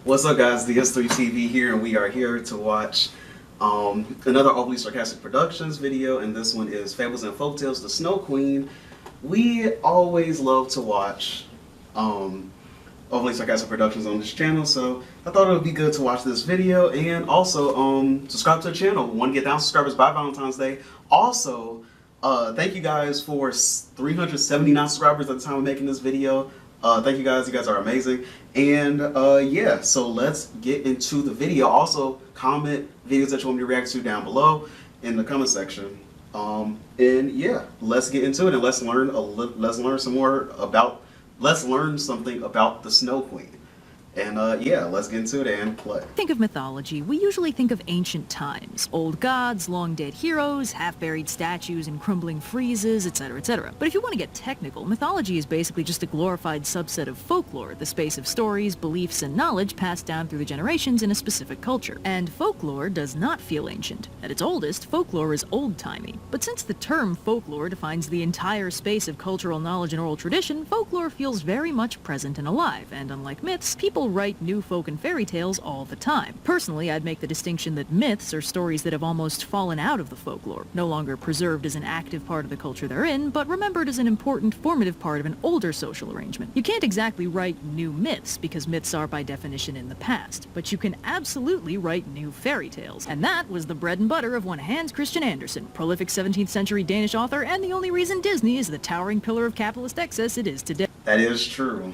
What's up, guys? The S3 TV here, and we are here to watch another overly sarcastic productions video, and this one is Fables and Folktales: The Snow Queen. We always love to watch overly sarcastic productions on this channel, so I thought it would be good to watch this video, and also subscribe to the channel. We want to get 1,000 subscribers by Valentine's Day. Also, thank you guys for 379 subscribers at the time of making this video. Thank you guys are amazing. And yeah, so let's get into the video. Also, comment videos that you want me to react to down below in the comment section. And yeah, let's get into it, and let's learn something about the Snow Queen. And yeah, let's get into it and play. Think of mythology, we usually think of ancient times. Old gods, long-dead heroes, half-buried statues and crumbling friezes, etc., etc. But if you want to get technical, mythology is basically just a glorified subset of folklore, the space of stories, beliefs, and knowledge passed down through the generations in a specific culture. And folklore does not feel ancient. At its oldest, folklore is old-timey. But since the term folklore defines the entire space of cultural knowledge and oral tradition, folklore feels very much present and alive, and unlike myths, people write new folk and fairy tales all the time. Personally, I'd make the distinction that myths are stories that have almost fallen out of the folklore, no longer preserved as an active part of the culture they're in, but remembered as an important formative part of an older social arrangement. You can't exactly write new myths, because myths are by definition in the past, but you can absolutely write new fairy tales. And that was the bread and butter of one Hans Christian Andersen, prolific 17th century Danish author, and the only reason Disney is the towering pillar of capitalist excess it is today. That is true.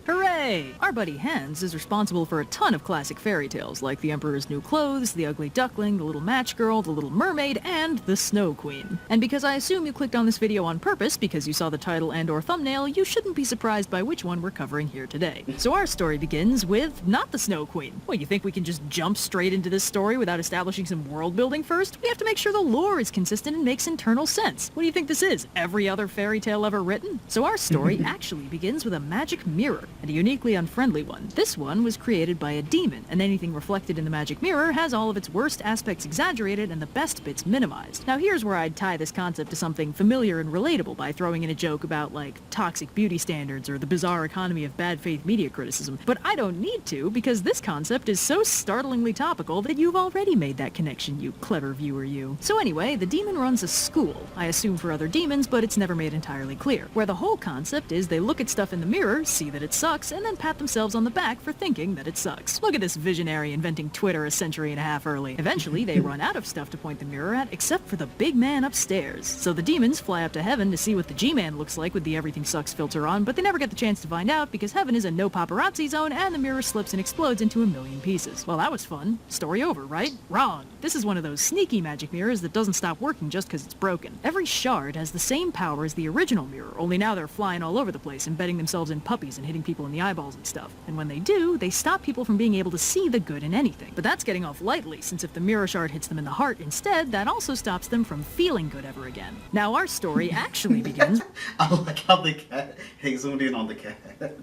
Hooray! Our buddy Hans is responsible for a ton of classic fairy tales, like The Emperor's New Clothes, The Ugly Duckling, The Little Match Girl, The Little Mermaid, and The Snow Queen. And because I assume you clicked on this video on purpose because you saw the title and or thumbnail, you shouldn't be surprised by which one we're covering here today. So our story begins with not the Snow Queen. Well, you think we can just jump straight into this story without establishing some world building first? We have to make sure the lore is consistent and makes internal sense. What do you think this is? Every other fairy tale ever written? So our story actually begins with a magic mirror, and a uniquely unfriendly one. This one was created by a demon, and anything reflected in the magic mirror has all of its worst aspects exaggerated and the best bits minimized. Now here's where I'd tie this concept to something familiar and relatable by throwing in a joke about, like, toxic beauty standards or the bizarre economy of bad faith media criticism. But I don't need to, because this concept is so startlingly topical that you've already made that connection, you clever viewer you. So anyway, the demon runs a school, I assume for other demons, but it's never made entirely clear, where the whole concept is they look at stuff in the mirror, see that it sucks, and then pat themselves on the back for thinking that it sucks. Look at this visionary inventing Twitter a century and a half early. Eventually, they run out of stuff to point the mirror at, except for the big man upstairs. So the demons fly up to heaven to see what the G-Man looks like with the everything sucks filter on, but they never get the chance to find out because heaven is a no paparazzi zone and the mirror slips and explodes into a million pieces. Well, that was fun. Story over, right? Wrong. This is one of those sneaky magic mirrors that doesn't stop working just because it's broken. Every shard has the same power as the original mirror, only now they're flying all over the place, embedding themselves in puppies and hitting people in the eyeballs and stuff. And when they do, they stop people from being able to see the good in anything. But that's getting off lightly, since if the mirror shard hits them in the heart instead, that also stops them from feeling good ever again. Now our story actually begins... I like how the cat zoomed in on the cat.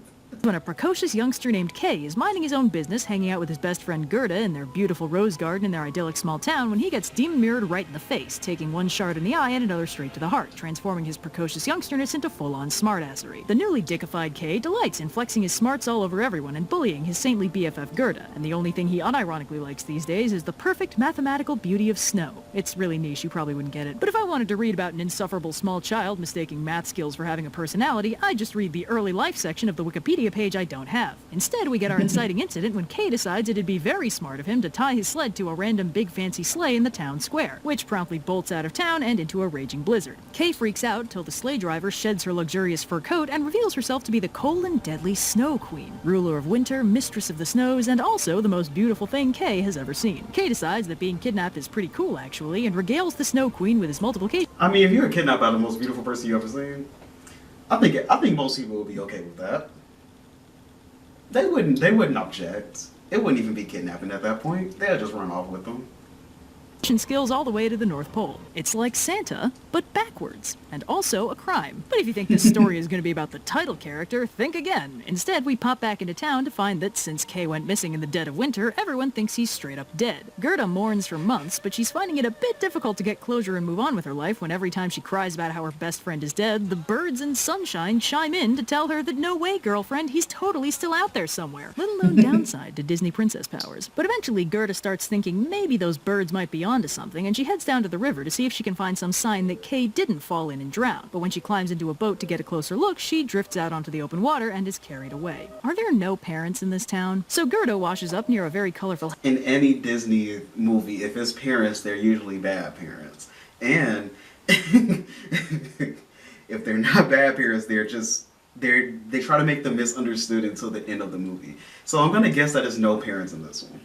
when a precocious youngster named Kay is minding his own business, hanging out with his best friend Gerda in their beautiful rose garden in their idyllic small town, when he gets demon mirrored right in the face, taking one shard in the eye and another straight to the heart, transforming his precocious youngsterness into full-on smartassery. The newly dickified Kay delights in flexing his smarts all over everyone and bullying his saintly BFF Gerda, and the only thing he unironically likes these days is the perfect mathematical beauty of snow. It's really niche, you probably wouldn't get it, but if I wanted to read about an insufferable small child mistaking math skills for having a personality, I'd just read the early life section of the Wikipedia page I don't have. Instead, we get our inciting incident when Kay decides it'd be very smart of him to tie his sled to a random big fancy sleigh in the town square, which promptly bolts out of town and into a raging blizzard. Kay freaks out till the sleigh driver sheds her luxurious fur coat and reveals herself to be the cold and deadly Snow Queen, ruler of winter, mistress of the snows, and also the most beautiful thing Kay has ever seen. Kay decides that being kidnapped is pretty cool, actually, and regales the Snow Queen with his multiplication. I mean, if you were kidnapped by the most beautiful person you ever seen, I think most people would be okay with that. They wouldn't object. It wouldn't even be kidnapping at that point. They'll just run off with them. skills all the way to the North Pole. It's like Santa, but backwards, and also a crime. But if you think this story is going to be about the title character, think again. Instead, we pop back into town to find that since Kay went missing in the dead of winter, everyone thinks he's straight up dead. Gerda mourns for months, but she's finding it a bit difficult to get closure and move on with her life when every time she cries about how her best friend is dead, the birds and sunshine chime in to tell her that no way, girlfriend, he's totally still out there somewhere. Little known downside to Disney princess powers. But eventually, Gerda starts thinking maybe those birds might be onto something, and she heads down to the river to see if she can find some sign that Kay didn't fall in and drown. But when she climbs into a boat to get a closer look, she drifts out onto the open water and is carried away. Are there no parents in this town? So Gerda washes up near a very colorful... In any Disney movie, if it's parents, they're usually bad parents. And if they're not bad parents, they try to make them misunderstood until the end of the movie. So I'm gonna guess that there's no parents in this one.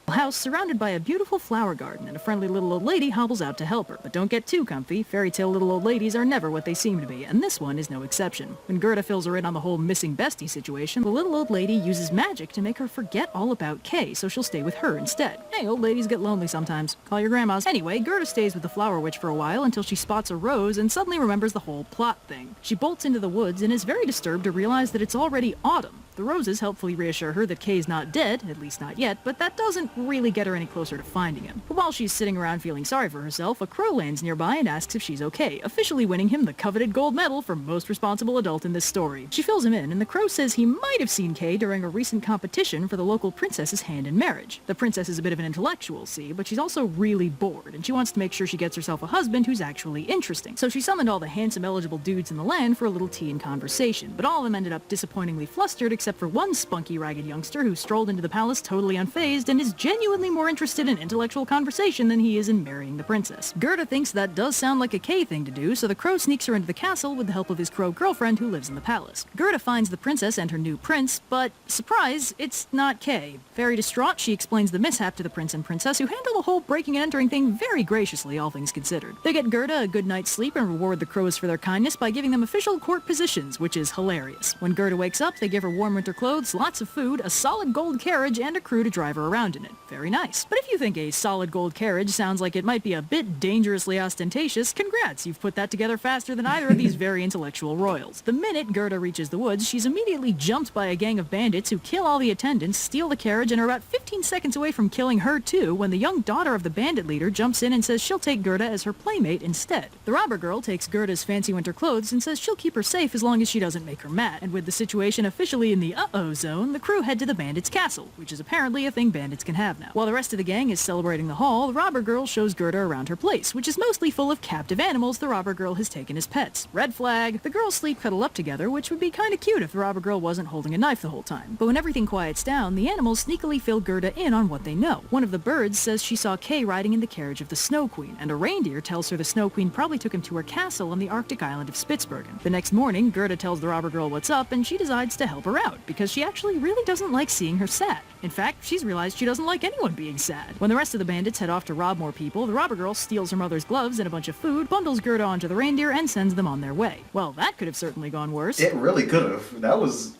House surrounded by a beautiful flower garden, and a friendly little old lady hobbles out to help her. But don't get too comfy, fairy tale little old ladies are never what they seem to be, and this one is no exception. When Gerda fills her in on the whole missing bestie situation, the little old lady uses magic to make her forget all about Kay, so she'll stay with her instead. Hey, old ladies get lonely sometimes. Call your grandmas. Anyway, Gerda stays with the flower witch for a while until she spots a rose and suddenly remembers the whole plot thing. She bolts into the woods and is very disturbed to realize that it's already autumn. The roses helpfully reassure her that Kay's not dead, at least not yet, but that doesn't really get her any closer to finding him. But while she's sitting around feeling sorry for herself, a crow lands nearby and asks if she's okay, officially winning him the coveted gold medal for most responsible adult in this story. She fills him in, and the crow says he might have seen Kay during a recent competition for the local princess's hand in marriage. The princess is a bit of an intellectual, see, but she's also really bored, and she wants to make sure she gets herself a husband who's actually interesting. So she summoned all the handsome, eligible dudes in the land for a little tea and conversation, but all of them ended up disappointingly flustered except for one spunky, ragged youngster who strolled into the palace totally unfazed and is genuinely more interested in intellectual conversation than he is in marrying the princess. Gerda thinks that does sound like a Kay thing to do, so the crow sneaks her into the castle with the help of his crow girlfriend who lives in the palace. Gerda finds the princess and her new prince, but surprise, it's not Kay. Very distraught, she explains the mishap to the prince and princess, who handle the whole breaking and entering thing very graciously, all things considered. They get Gerda a good night's sleep and reward the crows for their kindness by giving them official court positions, which is hilarious. When Gerda wakes up, they give her warm winter clothes, lots of food, a solid gold carriage, and a crew to drive her around in it. Very nice. But if you think a solid gold carriage sounds like it might be a bit dangerously ostentatious, congrats, you've put that together faster than either of these very intellectual royals. The minute Gerda reaches the woods, she's immediately jumped by a gang of bandits who kill all the attendants, steal the carriage, and are about 15 seconds away from killing her too when the young daughter of the bandit leader jumps in and says she'll take Gerda as her playmate instead. The robber girl takes Gerda's fancy winter clothes and says she'll keep her safe as long as she doesn't make her mad. And with the situation officially in the uh-oh zone, the crew head to the bandits' castle, which is apparently a thing bandits can have now. While the rest of the gang is celebrating the haul, the robber girl shows Gerda around her place, which is mostly full of captive animals the robber girl has taken as pets. Red flag. The girls sleep cuddle up together, which would be kinda cute if the robber girl wasn't holding a knife the whole time. But when everything quiets down, the animals sneakily fill Gerda in on what they know. One of the birds says she saw Kay riding in the carriage of the Snow Queen, and a reindeer tells her the Snow Queen probably took him to her castle on the Arctic island of Spitsbergen. The next morning, Gerda tells the robber girl what's up, and she decides to help her out, because she actually really doesn't like seeing her sad. In fact, she's realized she doesn't like anyone being sad. When the rest of the bandits head off to rob more people, the robber girl steals her mother's gloves and a bunch of food, bundles Gerda onto the reindeer, and sends them on their way. Well, that could have certainly gone worse. It really could have. That was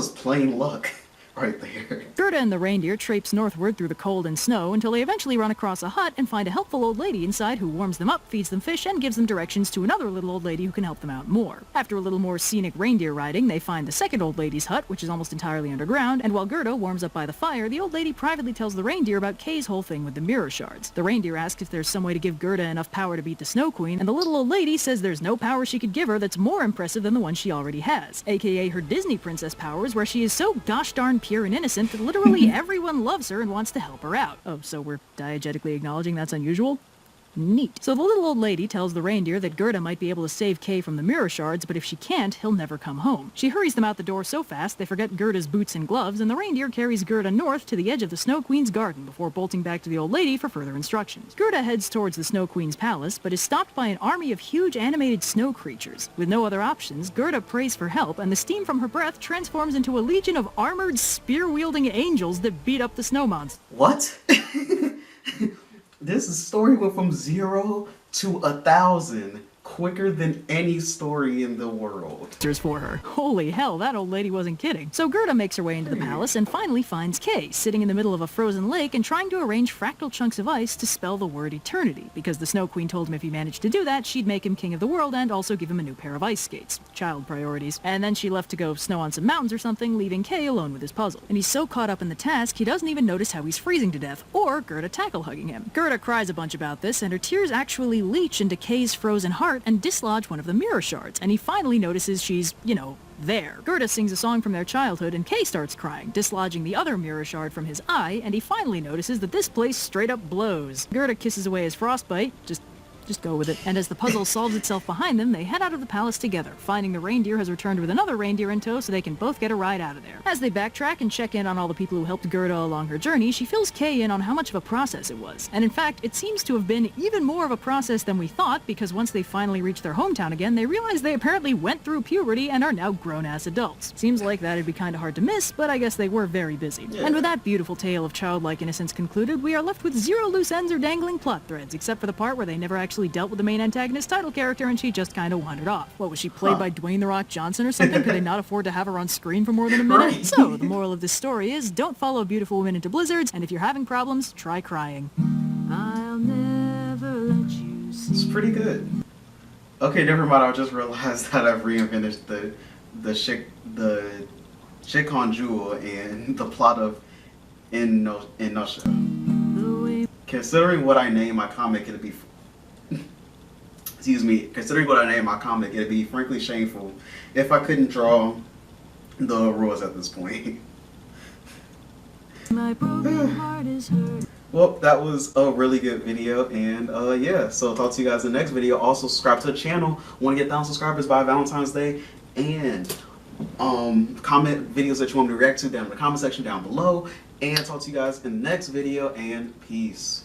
plain luck right there. Gerda and the reindeer traipse northward through the cold and snow until they eventually run across a hut and find a helpful old lady inside who warms them up, feeds them fish, and gives them directions to another little old lady who can help them out more. After a little more scenic reindeer riding, they find the second old lady's hut, which is almost entirely underground, and while Gerda warms up by the fire, the old lady privately tells the reindeer about Kay's whole thing with the mirror shards. The reindeer asks if there's some way to give Gerda enough power to beat the Snow Queen, and the little old lady says there's no power she could give her that's more impressive than the one she already has, aka her Disney princess powers, where she is so gosh darn pure and innocent that literally everyone loves her and wants to help her out. Oh, so we're diegetically acknowledging that's unusual? Neat. So the little old lady tells the reindeer that Gerda might be able to save Kay from the mirror shards, but if she can't, he'll never come home. She hurries them out the door so fast they forget Gerda's boots and gloves, and the reindeer carries Gerda north to the edge of the Snow Queen's garden before bolting back to the old lady for further instructions. Gerda heads towards the Snow Queen's palace, but is stopped by an army of huge animated snow creatures. With no other options, Gerda prays for help, and the steam from her breath transforms into a legion of armored, spear-wielding angels that beat up the snow monsters. What? This story went from 0 to 1,000 quicker than any story in the world. For her. Holy hell, that old lady wasn't kidding. So Gerda makes her way into the palace and finally finds Kay sitting in the middle of a frozen lake and trying to arrange fractal chunks of ice to spell the word eternity, because the Snow Queen told him if he managed to do that, she'd make him king of the world and also give him a new pair of ice skates. Child priorities. And then she left to go snow on some mountains or something, leaving Kay alone with his puzzle. And he's so caught up in the task, he doesn't even notice how he's freezing to death, or Gerda tackle-hugging him. Gerda cries a bunch about this, and her tears actually leach into Kay's frozen heart and dislodge one of the mirror shards, and he finally notices she's, there. Gerda sings a song from their childhood, and Kay starts crying, dislodging the other mirror shard from his eye, and he finally notices that this place straight up blows. Gerda kisses away his frostbite, just go with it. And as the puzzle solves itself behind them, they head out of the palace together, finding the reindeer has returned with another reindeer in tow so they can both get a ride out of there. As they backtrack and check in on all the people who helped Gerda along her journey, she fills Kay in on how much of a process it was. And in fact, it seems to have been even more of a process than we thought, because once they finally reach their hometown again, they realize they apparently went through puberty and are now grown-ass adults. Seems like that'd be kinda hard to miss, but I guess they were very busy. Yeah. And with that beautiful tale of childlike innocence concluded, we are left with zero loose ends or dangling plot threads, except for the part where they never actually dealt with the main antagonist title character and she just kind of wandered off. What, was she played by Dwayne "The Rock" Johnson or something? Could they not afford to have her on screen for more than a minute? Right. So, the moral of this story is, don't follow beautiful women into blizzards, and if you're having problems, try crying. I'll never let you see. It's pretty good. Okay, never mind, I just realized that I've reinvented the Chick-Con Jewel and the plot of In Nutshell. Considering what I name my comic, it'd be considering what I name my comic, it'd be frankly shameful if I couldn't draw the rules at this point. My broken heart is hurt. Well, that was a really good video, and yeah, so talk to you guys in the next video. Also, subscribe to the channel. Want to get 1,000 subscribers by Valentine's Day, and comment videos that you want me to react to down in the comment section down below, and talk to you guys in the next video, and peace.